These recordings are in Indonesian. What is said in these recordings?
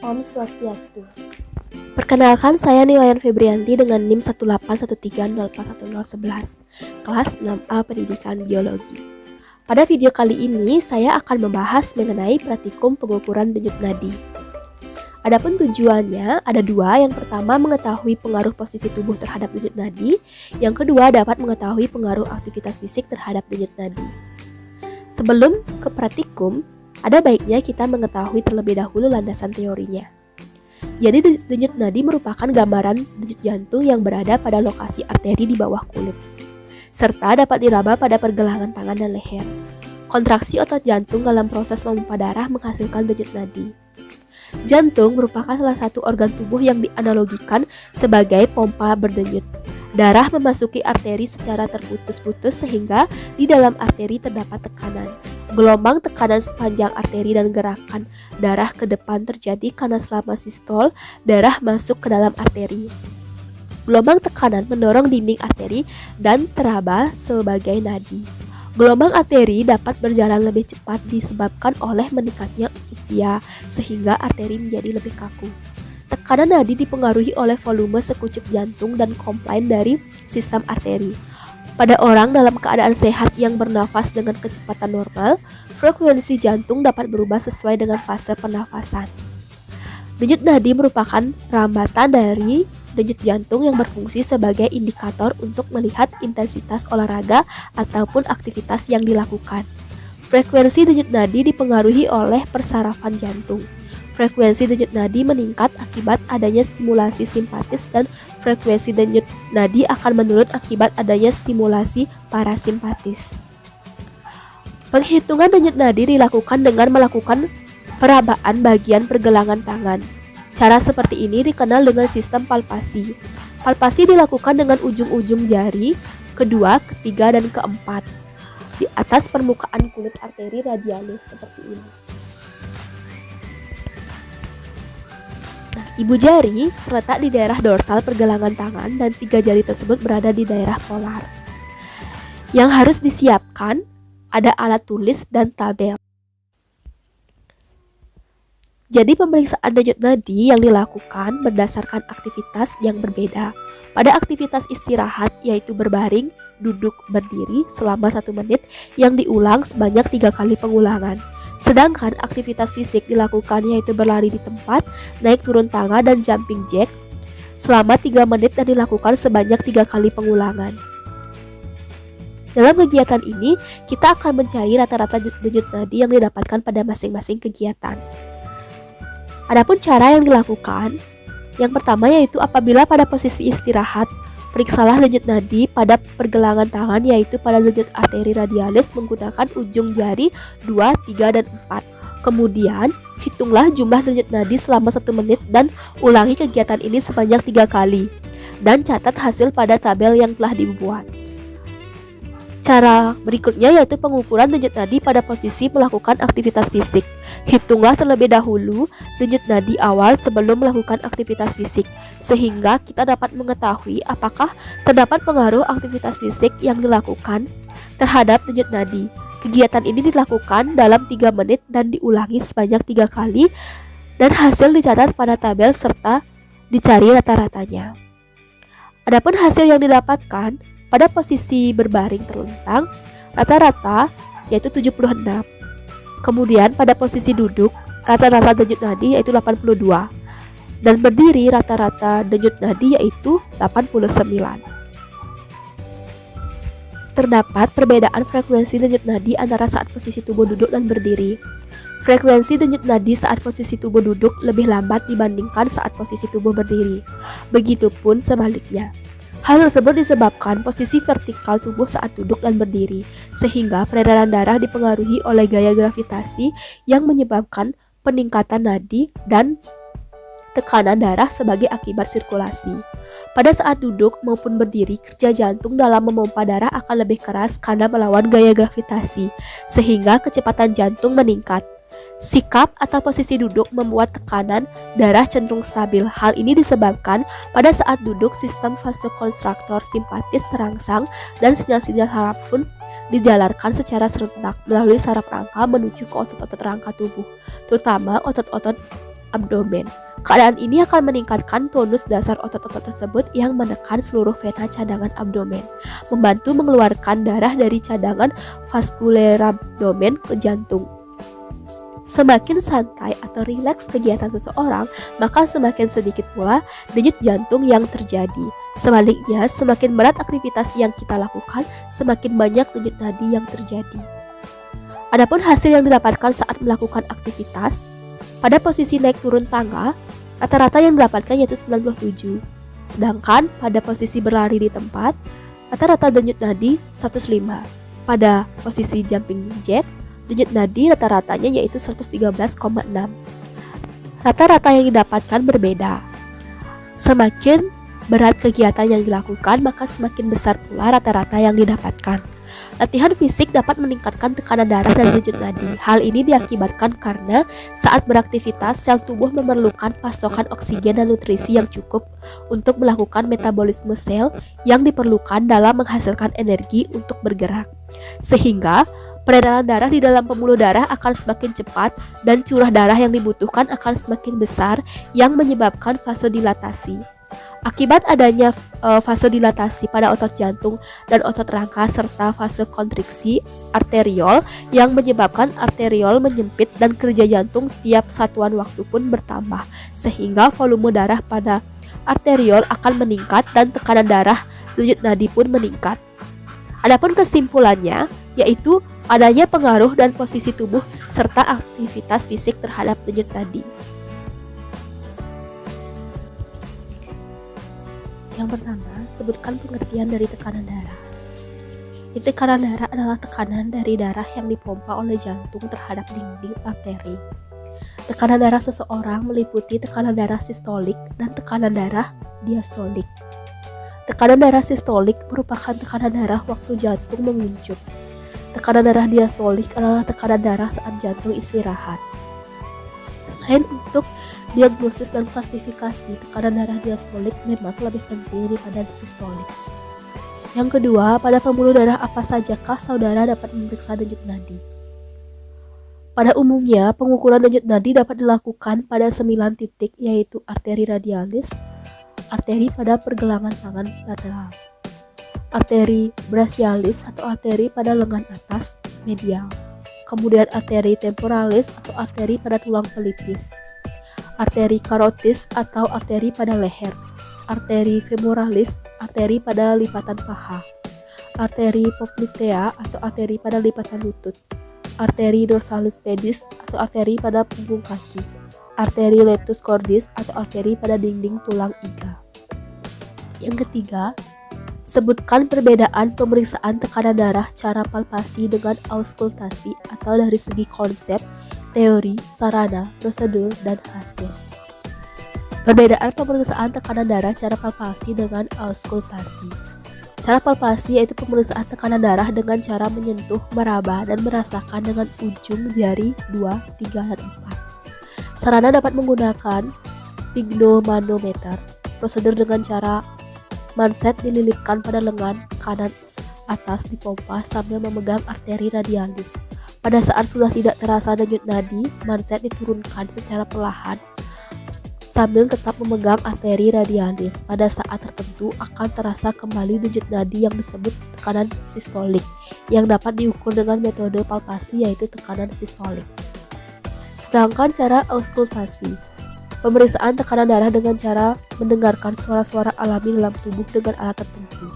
Om Swastiastu. Perkenalkan, saya Niwayan Febrianti dengan NIM 181304111, kelas 6A Pendidikan Biologi. Pada video kali ini, saya akan membahas mengenai praktikum pengukuran denyut nadi. Adapun tujuannya ada dua. Yang pertama, mengetahui pengaruh posisi tubuh terhadap denyut nadi. Yang kedua, dapat mengetahui pengaruh aktivitas fisik terhadap denyut nadi. Sebelum ke praktikum, ada baiknya kita mengetahui terlebih dahulu landasan teorinya. Jadi denyut nadi merupakan gambaran denyut jantung yang berada pada lokasi arteri di bawah kulit, serta dapat diraba pada pergelangan tangan dan leher. Kontraksi otot jantung dalam proses memompa darah menghasilkan denyut nadi. Jantung merupakan salah satu organ tubuh yang dianalogikan sebagai pompa berdenyut. Darah memasuki arteri secara terputus-putus sehingga di dalam arteri terdapat tekanan. Gelombang tekanan sepanjang arteri dan gerakan darah ke depan terjadi karena selama sistol, darah masuk ke dalam arteri. Gelombang tekanan mendorong dinding arteri dan teraba sebagai nadi. Gelombang arteri dapat berjalan lebih cepat disebabkan oleh meningkatnya usia, sehingga arteri menjadi lebih kaku. Tekanan nadi dipengaruhi oleh volume sekucup jantung dan komplain dari sistem arteri. Pada orang dalam keadaan sehat yang bernafas dengan kecepatan normal, frekuensi jantung dapat berubah sesuai dengan fase pernafasan. Denyut nadi merupakan rambatan dari denyut jantung yang berfungsi sebagai indikator untuk melihat intensitas olahraga ataupun aktivitas yang dilakukan. Frekuensi denyut nadi dipengaruhi oleh persarafan jantung. Frekuensi denyut nadi meningkat akibat adanya stimulasi simpatis dan frekuensi denyut nadi akan menurun akibat adanya stimulasi parasimpatis. Penghitungan denyut nadi dilakukan dengan melakukan perabaan bagian pergelangan tangan. Cara seperti ini dikenal dengan sistem palpasi. Palpasi dilakukan dengan ujung-ujung jari kedua, ketiga, dan keempat di atas permukaan kulit arteri radialis seperti ini. Ibu jari terletak di daerah dorsal pergelangan tangan dan tiga jari tersebut berada di daerah polar. Yang harus disiapkan ada alat tulis dan tabel. Jadi pemeriksaan denyut nadi yang dilakukan berdasarkan aktivitas yang berbeda. Pada aktivitas istirahat yaitu berbaring, duduk, berdiri selama 1 menit yang diulang sebanyak 3 kali pengulangan. Sedangkan aktivitas fisik dilakukan yaitu berlari di tempat, naik turun tangga, dan jumping jack selama 3 menit dan dilakukan sebanyak 3 kali pengulangan. Dalam kegiatan ini, kita akan mencari rata-rata denyut nadi yang didapatkan pada masing-masing kegiatan. Adapun cara yang dilakukan, yang pertama yaitu apabila pada posisi istirahat, periksalah denyut nadi pada pergelangan tangan yaitu pada denyut arteri radialis menggunakan ujung jari 2, 3, dan 4. Kemudian, hitunglah jumlah denyut nadi selama 1 menit dan ulangi kegiatan ini sebanyak 3 kali. Dan catat hasil pada tabel yang telah dibuat. Cara berikutnya yaitu pengukuran denyut nadi pada posisi melakukan aktivitas fisik. Hitunglah terlebih dahulu denyut nadi awal sebelum melakukan aktivitas fisik, sehingga kita dapat mengetahui apakah terdapat pengaruh aktivitas fisik yang dilakukan terhadap denyut nadi. Kegiatan ini dilakukan dalam 3 menit dan diulangi sebanyak 3 kali, dan hasil dicatat pada tabel serta dicari rata-ratanya. Adapun hasil yang didapatkan pada posisi berbaring terlentang, rata-rata yaitu 76. Kemudian pada posisi duduk, rata-rata denyut nadi yaitu 82. Dan berdiri rata-rata denyut nadi yaitu 89. Terdapat perbedaan frekuensi denyut nadi antara saat posisi tubuh duduk dan berdiri. Frekuensi denyut nadi saat posisi tubuh duduk lebih lambat dibandingkan saat posisi tubuh berdiri. Begitupun sebaliknya. Hal tersebut disebabkan posisi vertikal tubuh saat duduk dan berdiri, sehingga peredaran darah dipengaruhi oleh gaya gravitasi yang menyebabkan peningkatan nadi dan tekanan darah sebagai akibat sirkulasi. Pada saat duduk maupun berdiri, kerja jantung dalam memompa darah akan lebih keras karena melawan gaya gravitasi, sehingga kecepatan jantung meningkat. Sikap atau posisi duduk membuat tekanan darah cenderung stabil. Hal ini disebabkan pada saat duduk sistem vasokonstriktor simpatis terangsang dan sinyal-sinyal saraf pun dijalankan secara serentak melalui saraf rangka menuju ke otot-otot rangka tubuh, terutama otot-otot abdomen. Keadaan ini akan meningkatkan tonus dasar otot-otot tersebut yang menekan seluruh vena cadangan abdomen, membantu mengeluarkan darah dari cadangan vaskuler abdomen ke jantung. Semakin santai atau rileks kegiatan seseorang, maka semakin sedikit pula denyut jantung yang terjadi. Sebaliknya, semakin berat aktivitas yang kita lakukan, semakin banyak denyut nadi yang terjadi. Adapun hasil yang didapatkan saat melakukan aktivitas, pada posisi naik turun tangga, rata-rata yang didapatkan yaitu 97. Sedangkan pada posisi berlari di tempat, rata-rata denyut nadi 105. Pada posisi jumping jack, denyut nadi rata-ratanya yaitu 113,6. Rata-rata yang didapatkan berbeda. Semakin berat kegiatan yang dilakukan, maka semakin besar pula rata-rata yang didapatkan. Latihan fisik dapat meningkatkan tekanan darah dan denyut nadi. Hal ini diakibatkan karena saat beraktivitas, sel tubuh memerlukan pasokan oksigen dan nutrisi yang cukup untuk melakukan metabolisme sel yang diperlukan dalam menghasilkan energi untuk bergerak. Sehingga peredaran darah di dalam pembuluh darah akan semakin cepat dan curah darah yang dibutuhkan akan semakin besar yang menyebabkan vasodilatasi. Akibat adanya vasodilatasi pada otot jantung dan otot rangka serta vasokonstriksi arteriol yang menyebabkan arteriol menyempit dan kerja jantung tiap satuan waktu pun bertambah, sehingga volume darah pada arteriol akan meningkat dan tekanan darah denyut nadi pun meningkat. Adapun kesimpulannya yaitu adanya pengaruh dan posisi tubuh serta aktivitas fisik terhadap denyut nadi. Yang pertama, sebutkan pengertian dari tekanan darah. Tekanan darah adalah tekanan dari darah yang dipompa oleh jantung terhadap dinding arteri. Tekanan darah seseorang meliputi tekanan darah sistolik dan tekanan darah diastolik. Tekanan darah sistolik merupakan tekanan darah waktu jantung menguncup. Tekanan darah diastolik adalah tekanan darah saat jantung istirahat. Selain untuk diagnosis dan klasifikasi, tekanan darah diastolik memang lebih penting daripada sistolik. Yang kedua, pada pembuluh darah apa sajakah saudara dapat memeriksa denyut nadi? Pada umumnya, pengukuran denyut nadi dapat dilakukan pada 9 titik, yaitu arteri radialis, arteri pada pergelangan tangan lateral, arteri brachialis atau arteri pada lengan atas medial, kemudian arteri temporalis atau arteri pada tulang pelipis, arteri karotis atau arteri pada leher, arteri femoralis, arteri pada lipatan paha, arteri popltea atau arteri pada lipatan lutut, arteri dorsalis pedis atau arteri pada punggung kaki, arteri letus cordis atau arteri pada dinding tulang iga. Yang ketiga, sebutkan perbedaan pemeriksaan tekanan darah cara palpasi dengan auskultasi atau dari segi konsep, teori, sarana, prosedur, dan hasil. Perbedaan pemeriksaan tekanan darah cara palpasi dengan auskultasi. Cara palpasi yaitu pemeriksaan tekanan darah dengan cara menyentuh, meraba, dan merasakan dengan ujung jari 2, 3, dan 4. Sarana dapat menggunakan sphygmomanometer. Prosedur dengan cara manset dililitkan pada lengan kanan atas dipompa sambil memegang arteri radialis. Pada saat sudah tidak terasa denyut nadi, manset diturunkan secara perlahan sambil tetap memegang arteri radialis. Pada saat tertentu akan terasa kembali denyut nadi yang disebut tekanan sistolik yang dapat diukur dengan metode palpasi yaitu tekanan sistolik. Sedangkan cara auskultasi, pemeriksaan tekanan darah dengan cara mendengarkan suara-suara alami dalam tubuh dengan alat tertentu.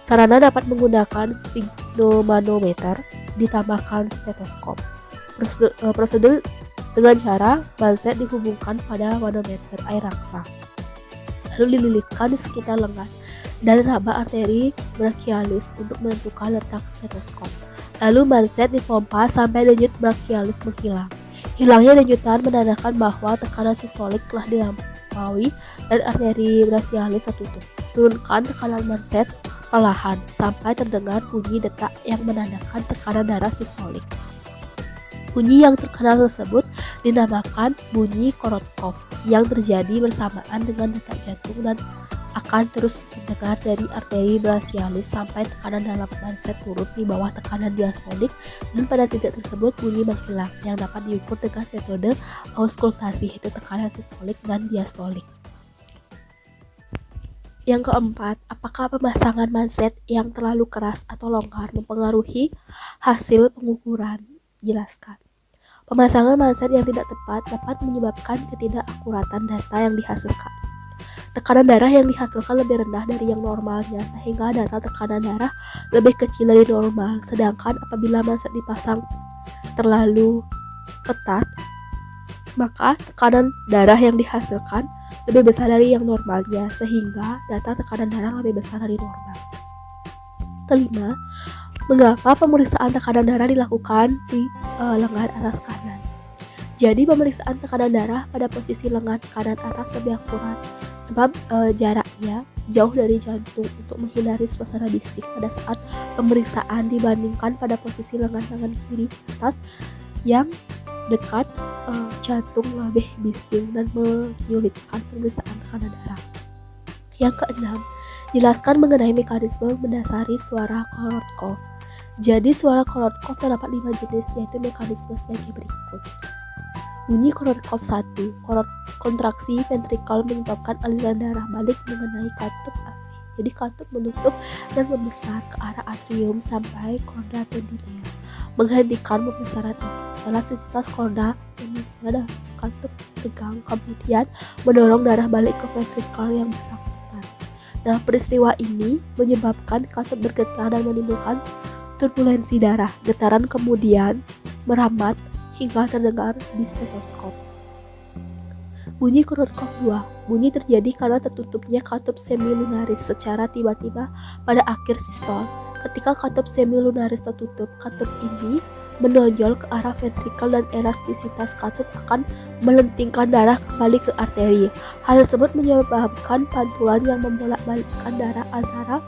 Sarana dapat menggunakan sphygmomanometer ditambahkan stetoskop. Prosedur dengan cara manset dihubungkan pada manometer air raksa, lalu dililitkan di sekitar lengan dan raba arteri brachialis untuk menentukan letak stetoskop. Lalu manset dipompa sampai denyut brachialis menghilang. Hilangnya denyutan menandakan bahwa tekanan sistolik telah dilampaui dan arteri brachialis tertutup. Turunkan tekanan manset perlahan sampai terdengar bunyi detak yang menandakan tekanan darah sistolik. Bunyi yang terkenal tersebut dinamakan bunyi Korotkov yang terjadi bersamaan dengan detak jantung dan akan terus terdengar dari arteri brachialis sampai tekanan dalam manset turun di bawah tekanan diastolik, dan pada titik tersebut bunyi menghilang yang dapat diukur dengan metode auskultasi, yaitu tekanan sistolik dan diastolik. Yang keempat, apakah pemasangan manset yang terlalu keras atau longgar mempengaruhi hasil pengukuran? Jelaskan. Pemasangan manset yang tidak tepat dapat menyebabkan ketidakakuratan data yang dihasilkan. Tekanan darah yang dihasilkan lebih rendah dari yang normalnya, sehingga data tekanan darah lebih kecil dari normal. Sedangkan apabila manset dipasang terlalu ketat, maka tekanan darah yang dihasilkan lebih besar dari yang normalnya, sehingga data tekanan darah lebih besar dari normal. Kelima, mengapa pemeriksaan tekanan darah dilakukan di lengan atas kanan? Jadi pemeriksaan tekanan darah pada posisi lengan kanan atas lebih akurat, sebab jaraknya jauh dari jantung untuk menghindari suasana bising pada saat pemeriksaan dibandingkan pada posisi lengan kiri atas yang dekat jantung lebih bising dan menyulitkan pemeriksaan tekanan darah. Yang keenam, jelaskan mengenai mekanisme mendasari suara Korotkoff. Jadi suara Korotkoff terdapat 5 jenis, yaitu mekanisme sebagai berikut. Bunyi Korotkoff 1. Kontraksi ventrikal menyebabkan aliran darah balik mengenai katup AV. Jadi katup menutup dan membesar ke arah atrium sampai korda tendineal, menghentikan pembesaran ini. Elastisitas korda tendineal dan katup tegang kemudian mendorong darah balik ke ventrikal yang bersangkutan. Nah, peristiwa ini menyebabkan katup bergetar dan menimbulkan turbulensi darah. Getaran kemudian merambat hingga terdengar di stetoskop. Bunyi Korotkoff 2. Bunyi terjadi karena tertutupnya katup semilunaris secara tiba-tiba pada akhir sistol. Ketika katup semilunaris tertutup, katup ini menonjol ke arah ventrikal dan elastisitas katup akan melentingkan darah kembali ke arteri. Hal tersebut menyebabkan pantulan yang membolak-balikkan darah antara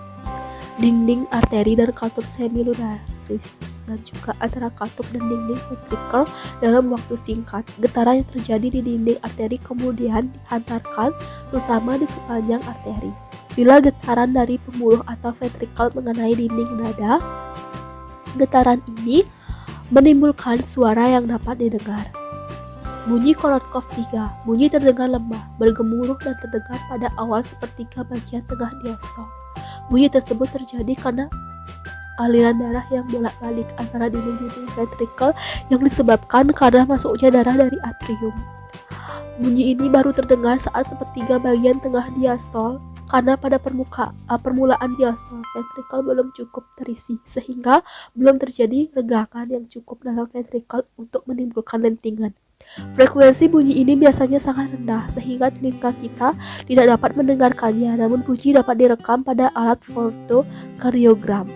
dinding arteri dan katup semilunaris dan juga antara katup dan dinding ventrikel dalam waktu singkat. Getaran yang terjadi di dinding arteri kemudian dihantarkan terutama di sepanjang arteri. Bila getaran dari pembuluh atau ventrikel mengenai dinding dada, getaran ini menimbulkan suara yang dapat didengar. Bunyi Korotkoff 3. Bunyi terdengar lemah, bergemuruh dan terdengar pada awal sepertiga bagian tengah diastol. Bunyi tersebut terjadi karena aliran darah yang bolak-balik antara dinding-dinding ventrikel yang disebabkan karena masuknya darah dari atrium. Bunyi ini baru terdengar saat sepertiga bagian tengah diastol, karena pada permulaan diastol ventrikel belum cukup terisi, sehingga belum terjadi regangan yang cukup dalam ventrikel untuk menimbulkan lentingan. Frekuensi bunyi ini biasanya sangat rendah, sehingga telinga kita tidak dapat mendengarkannya, namun bunyi dapat direkam pada alat fotokardiogram.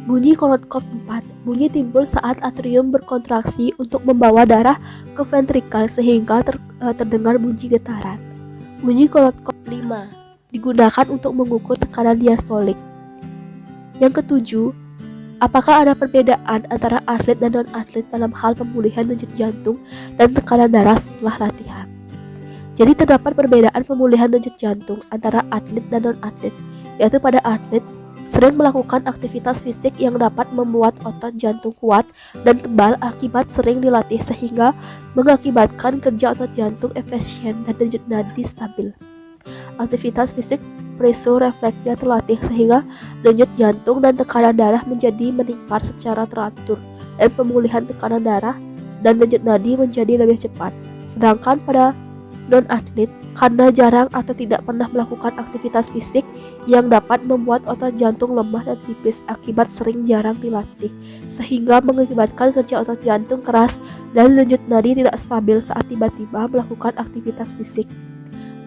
Bunyi Korotkoff 4. Bunyi timbul saat atrium berkontraksi untuk membawa darah ke ventrikel, sehingga terdengar bunyi getaran. Bunyi Korotkoff 5 digunakan untuk mengukur tekanan diastolik. Yang ketujuh, apakah ada perbedaan antara atlet dan non-atlet dalam hal pemulihan denyut jantung dan tekanan darah setelah latihan? Jadi terdapat perbedaan pemulihan denyut jantung antara atlet dan non-atlet, yaitu pada atlet sering melakukan aktivitas fisik yang dapat membuat otot jantung kuat dan tebal akibat sering dilatih, sehingga mengakibatkan kerja otot jantung efisien dan denyut nadi stabil. Aktivitas fisik presorefleksnya terlatih, sehingga denyut jantung dan tekanan darah menjadi meningkat secara teratur, dan pemulihan tekanan darah dan denyut nadi menjadi lebih cepat. Sedangkan pada non-atlet, karena jarang atau tidak pernah melakukan aktivitas fisik yang dapat membuat otot jantung lemah dan tipis akibat sering jarang dilatih, sehingga mengakibatkan kerja otot jantung keras dan denyut nadi tidak stabil saat tiba-tiba melakukan aktivitas fisik.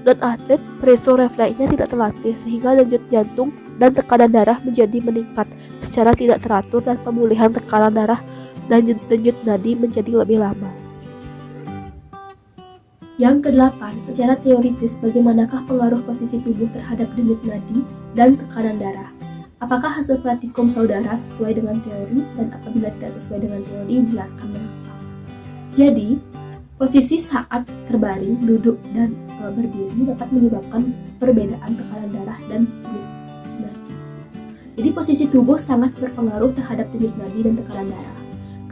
Non-atlet presorefleksnya tidak terlatih, sehingga denyut jantung dan tekanan darah menjadi meningkat secara tidak teratur, dan pemulihan tekanan darah dan denyut nadi menjadi lebih lama. Yang kedelapan, secara teoritis bagaimanakah pengaruh posisi tubuh terhadap denyut nadi dan tekanan darah? Apakah hasil praktikum saudara sesuai dengan teori, dan apabila tidak sesuai dengan teori, jelaskan mengapa. Jadi, Posisi saat terbaring, duduk, dan berdiri dapat menyebabkan perbedaan tekanan darah dan denyut nadi. Jadi posisi tubuh sangat berpengaruh terhadap denyut nadi dan tekanan darah.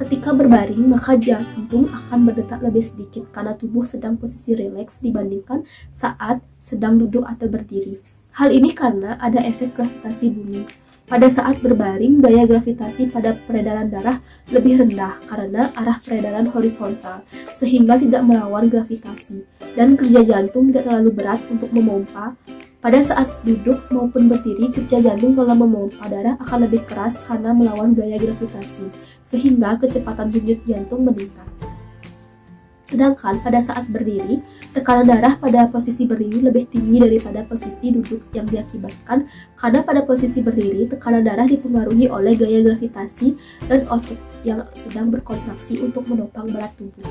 Ketika berbaring, maka jantung akan berdetak lebih sedikit karena tubuh sedang posisi rileks dibandingkan saat sedang duduk atau berdiri. Hal ini karena ada efek gravitasi bumi. Pada saat berbaring, gaya gravitasi pada peredaran darah lebih rendah karena arah peredaran horizontal, sehingga tidak melawan gravitasi, dan kerja jantung tidak terlalu berat untuk memompa. Pada saat duduk maupun berdiri, kerja jantung dalam memompa darah akan lebih keras karena melawan gaya gravitasi, sehingga kecepatan denyut jantung meningkat. Sedangkan pada saat berdiri, tekanan darah pada posisi berdiri lebih tinggi daripada posisi duduk yang diakibatkan karena pada posisi berdiri, tekanan darah dipengaruhi oleh gaya gravitasi dan otot yang sedang berkontraksi untuk menopang berat tubuh.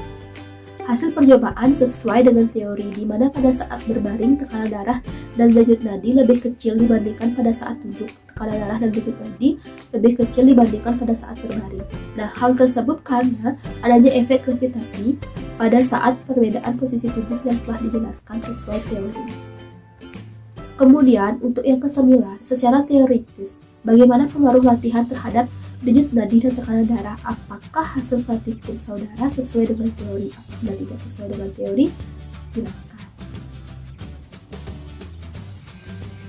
Hasil percobaan sesuai dengan teori di mana pada saat berbaring tekanan darah dan denyut nadi lebih kecil dibandingkan pada saat duduk. Tekanan darah dan denyut nadi lebih kecil dibandingkan pada saat berbaring. Nah, hal tersebut karena adanya efek gravitasi pada saat perbedaan posisi tubuh yang telah dijelaskan sesuai teori. Kemudian, untuk yang ke-9, secara teoritis, bagaimana pengaruh latihan terhadap denyut nadi dan tekanan darah? Apakah hasil praktikum saudara sesuai dengan teori atau tidak sesuai dengan teori? Jelaskan.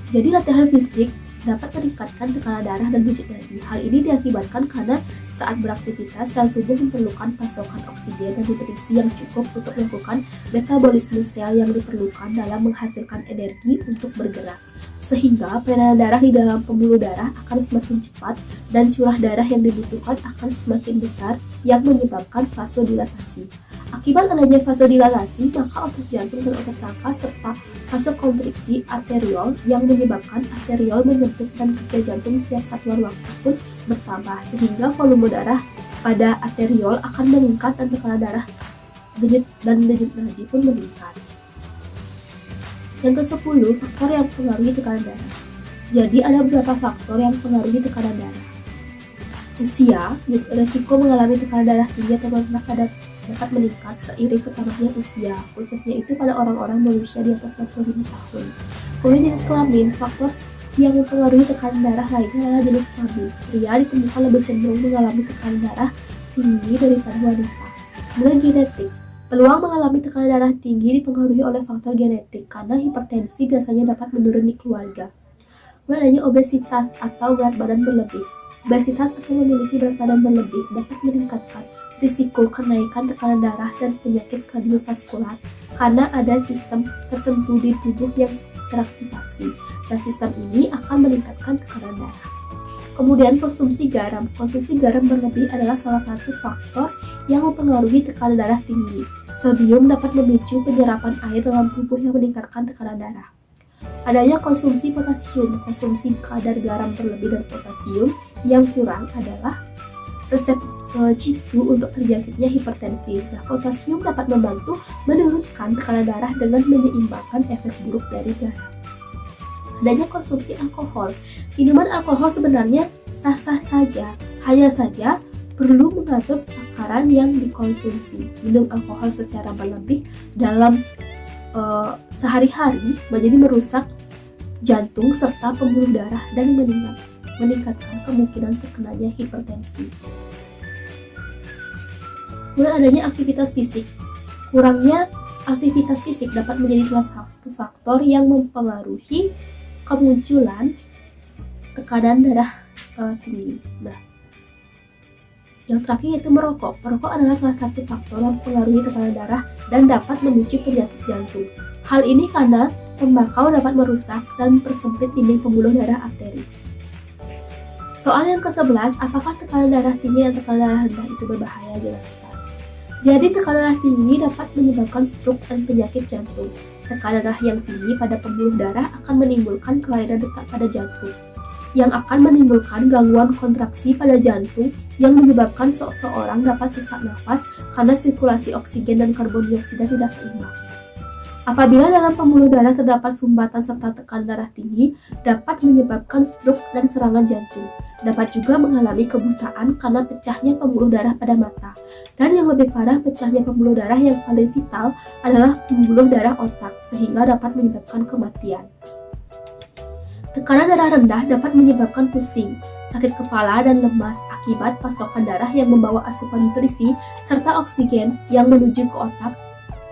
Jadi latihan fisik dapat meningkatkan tekanan darah dan denyut nadi. Hal ini diakibatkan karena saat beraktivitas, sel tubuh memerlukan pasokan oksigen dan nutrisi yang cukup untuk melakukan metabolisme sel yang diperlukan dalam menghasilkan energi untuk bergerak. Sehingga peredaran darah di dalam pembuluh darah akan semakin cepat dan curah darah yang dibutuhkan akan semakin besar yang menyebabkan vasodilatasi. Akibat adanya vasodilatasi, maka otot jantung dan otot rangka serta vasokonstriksi arteriol yang menyebabkan arteriol menyentuh dan kerja jantung tiap satuan waktu pun bertambah, sehingga volume darah pada arteriol akan meningkat dan tekanan darah dan denyut nadi pun meningkat. Yang ke-10, faktor yang mempengaruhi tekanan darah. Jadi ada beberapa faktor yang mempengaruhi tekanan darah. Usia, resiko mengalami tekanan darah tinggi atau rendah dapat meningkat seiring bertambahnya usia, khususnya itu pada orang-orang berusia di atas 65 tahun. Kemudian jenis kelamin, faktor yang mempengaruhi tekanan darah lainnya adalah jenis kelamin. Pria ditemukan lebih cenderung mengalami tekanan darah tinggi daripada wanita. Kemudian genetik, peluang mengalami tekanan darah tinggi dipengaruhi oleh faktor genetik karena hipertensi biasanya dapat menurun di keluarga. Kemudian adanya obesitas atau berat badan berlebih. Obesitas atau memiliki berat badan berlebih dapat meningkatkan risiko kenaikan tekanan darah dan penyakit kardiovaskular karena ada sistem tertentu di tubuh yang teraktivasi. Nah, sistem ini akan meningkatkan tekanan darah. Kemudian konsumsi garam. Konsumsi garam berlebih adalah salah satu faktor yang mempengaruhi tekanan darah tinggi. Sodium dapat memicu penyerapan air dalam tubuh yang meningkatkan tekanan darah. Adanya konsumsi potasium. Konsumsi kadar garam berlebih dan potasium yang kurang adalah resep jitu untuk terjangkitnya hipertensi. Nah, potasium dapat membantu menurunkan tekanan darah dengan menyeimbangkan efek buruk dari garam. Adanya konsumsi alkohol. Minuman alkohol sebenarnya sah-sah saja, hanya saja perlu mengatur takaran yang dikonsumsi. Minum alkohol secara berlebih dalam sehari-hari menjadi merusak jantung serta pembuluh darah dan meningkatkan kemungkinan terkenanya hipertensi. Kemudian adanya aktivitas fisik. Kurangnya aktivitas fisik dapat menjadi salah satu faktor yang mempengaruhi kemunculan tekanan darah tinggi. Nah, yang terakhir yaitu merokok. Merokok adalah salah satu faktor yang mempengaruhi tekanan darah dan dapat memicu penyakit jantung. Hal ini karena tembakau dapat merusak dan mempersempit dinding pembuluh darah arteri. Soal yang ke-11, apakah tekanan darah tinggi dan tekanan darah rendah itu berbahaya? Jelaskan. Jadi tekanan darah tinggi dapat menyebabkan stroke dan penyakit jantung. Tekanan darah yang tinggi pada pembuluh darah akan menimbulkan kelainan detak pada jantung, yang akan menimbulkan gangguan kontraksi pada jantung yang menyebabkan seseorang dapat sesak nafas karena sirkulasi oksigen dan karbon dioksida tidak seimbang. Apabila dalam pembuluh darah terdapat sumbatan serta tekanan darah tinggi, dapat menyebabkan stroke dan serangan jantung. Dapat juga mengalami kebutaan karena pecahnya pembuluh darah pada mata. Dan yang lebih parah, pecahnya pembuluh darah yang paling vital adalah pembuluh darah otak, sehingga dapat menyebabkan kematian. Tekanan darah rendah dapat menyebabkan pusing, sakit kepala, dan lemas akibat pasokan darah yang membawa asupan nutrisi serta oksigen yang menuju ke otak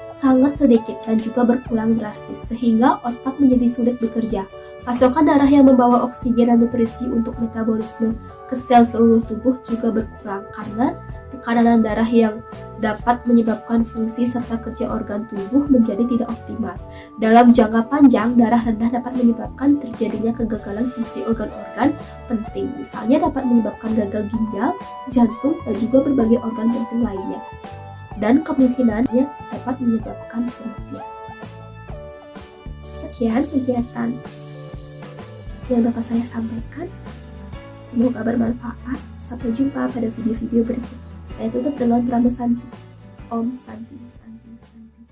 sangat sedikit dan juga berkurang drastis, sehingga otak menjadi sulit bekerja. Pasokan darah yang membawa oksigen dan nutrisi untuk metabolisme ke sel seluruh tubuh juga berkurang karena tekanan darah yang dapat menyebabkan fungsi serta kerja organ tubuh menjadi tidak optimal. Dalam jangka panjang, darah rendah dapat menyebabkan terjadinya kegagalan fungsi organ-organ penting. Misalnya dapat menyebabkan gagal ginjal, jantung, dan juga berbagai organ penting lainnya. Dan kemungkinannya dapat menyebabkan kematian. Sekian kegiatan yang dapat saya sampaikan. Semoga bermanfaat. Sampai jumpa pada video-video berikutnya. Saya tutup dengan Prana Santi. Om Santi, Santi, Santi.